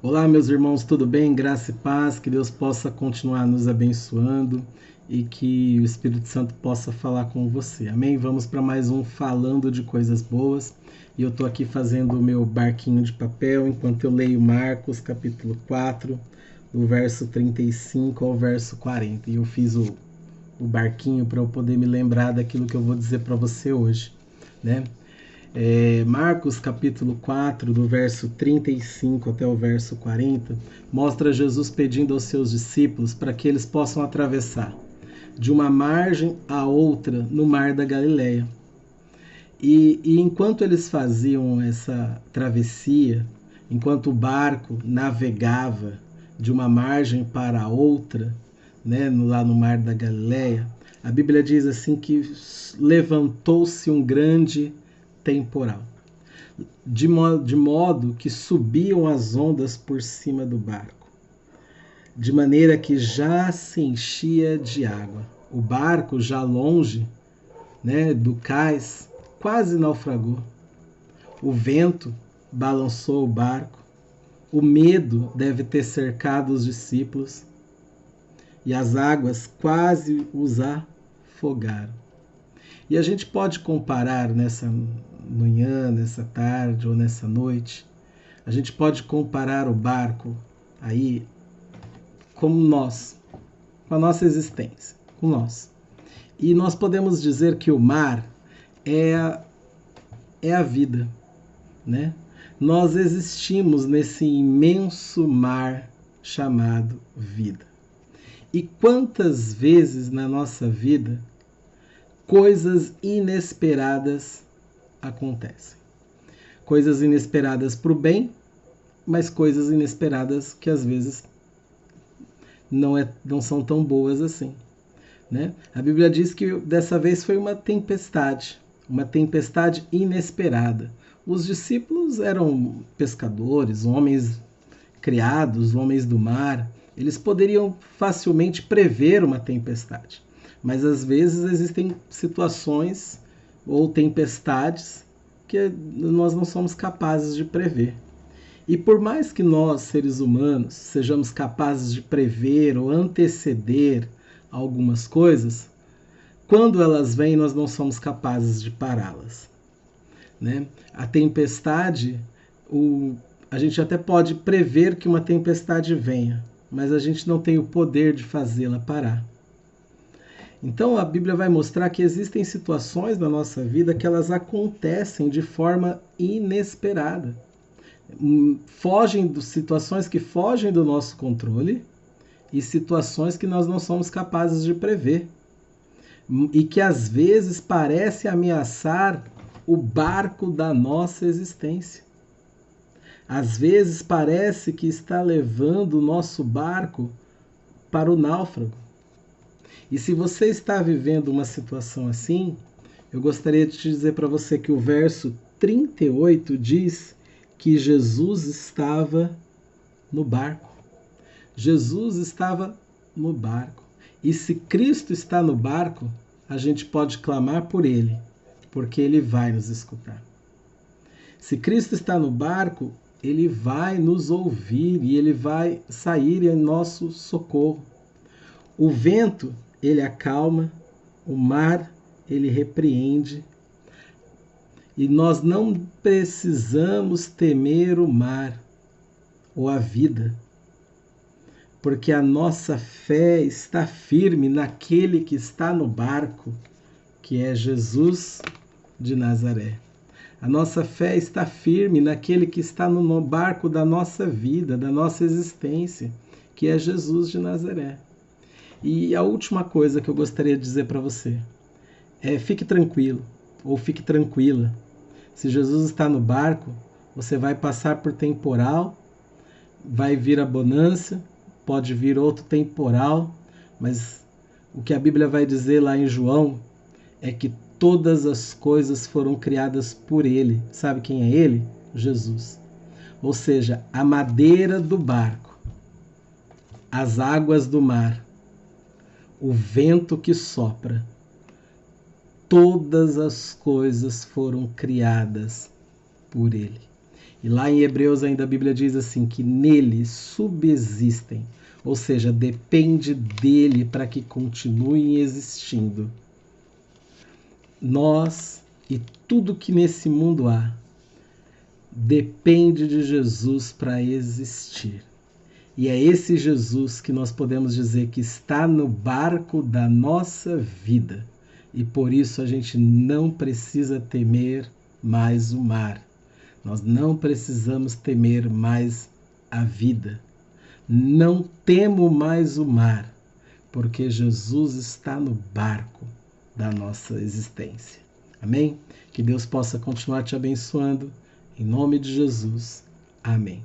Olá, meus irmãos, tudo bem? Graça e paz, que Deus possa continuar nos abençoando e que o Espírito Santo possa falar com você. Amém? Vamos para mais um Falando de Coisas Boas. E eu estou aqui fazendo o meu barquinho de papel enquanto eu leio Marcos, capítulo 4, do verso 35 ao verso 40. E eu fiz o barquinho para eu poder me lembrar daquilo que eu vou dizer para você hoje, né? Marcos capítulo 4, do verso 35 até o verso 40, mostra Jesus pedindo aos seus discípulos para que eles possam atravessar de uma margem a outra no mar da Galileia. E enquanto eles faziam essa travessia, enquanto o barco navegava de uma margem para a outra, né, lá no mar da Galileia, a Bíblia diz assim que levantou-se um grande temporal, de modo que subiam as ondas por cima do barco, de maneira que já se enchia de água. O barco, já longe, né, do cais, quase naufragou. O vento balançou o barco. O medo deve ter cercado os discípulos e as águas quase os afogaram. E a gente pode comparar nessa manhã, nessa tarde ou nessa noite, a gente pode comparar o barco aí como nós, com a nossa existência, com nós. E nós podemos dizer que o mar é a vida, né? Nós existimos nesse imenso mar chamado vida. E quantas vezes na nossa vida coisas inesperadas acontecem? Coisas inesperadas para o bem, mas coisas inesperadas que às vezes não são tão boas assim, né? A Bíblia diz que dessa vez foi uma tempestade inesperada. Os discípulos eram pescadores, homens criados, homens do mar. Eles poderiam facilmente prever uma tempestade, mas às vezes existem situações ou tempestades que nós não somos capazes de prever. E por mais que nós, seres humanos, sejamos capazes de prever ou anteceder algumas coisas, quando elas vêm, nós não somos capazes de pará-las, né? A tempestade, a gente até pode prever que uma tempestade venha, mas a gente não tem o poder de fazê-la parar. Então a Bíblia vai mostrar que existem situações na nossa vida que elas acontecem de forma inesperada. Situações que fogem do nosso controle e situações que nós não somos capazes de prever. E que às vezes parece ameaçar o barco da nossa existência. Às vezes parece que está levando o nosso barco para o náufrago. E se você está vivendo uma situação assim, eu gostaria de te dizer para você que o verso 38 diz que Jesus estava no barco. Jesus estava no barco. E se Cristo está no barco, a gente pode clamar por Ele, porque Ele vai nos escutar. Se Cristo está no barco, Ele vai nos ouvir e Ele vai sair em nosso socorro. O vento, Ele acalma, o mar, Ele repreende. E nós não precisamos temer o mar ou a vida, porque a nossa fé está firme naquele que está no barco, que é Jesus de Nazaré. A nossa fé está firme naquele que está no barco da nossa vida, da nossa existência, que é Jesus de Nazaré. E a última coisa que eu gostaria de dizer para você é: fique tranquilo ou fique tranquila. Se Jesus está no barco, você vai passar por temporal, vai vir a bonança, pode vir outro temporal, mas o que a Bíblia vai dizer lá em João é que todas as coisas foram criadas por Ele. Sabe quem é Ele? Jesus. Ou seja, a madeira do barco, as águas do mar, o vento que sopra, todas as coisas foram criadas por Ele. E lá em Hebreus ainda a Bíblia diz assim, que nele subsistem, ou seja, depende dele para que continuem existindo. Nós e tudo que nesse mundo há depende de Jesus para existir. E é esse Jesus que nós podemos dizer que está no barco da nossa vida. E por isso a gente não precisa temer mais o mar. Nós não precisamos temer mais a vida. Não temo mais o mar, porque Jesus está no barco da nossa existência. Amém? Que Deus possa continuar te abençoando. Em nome de Jesus. Amém.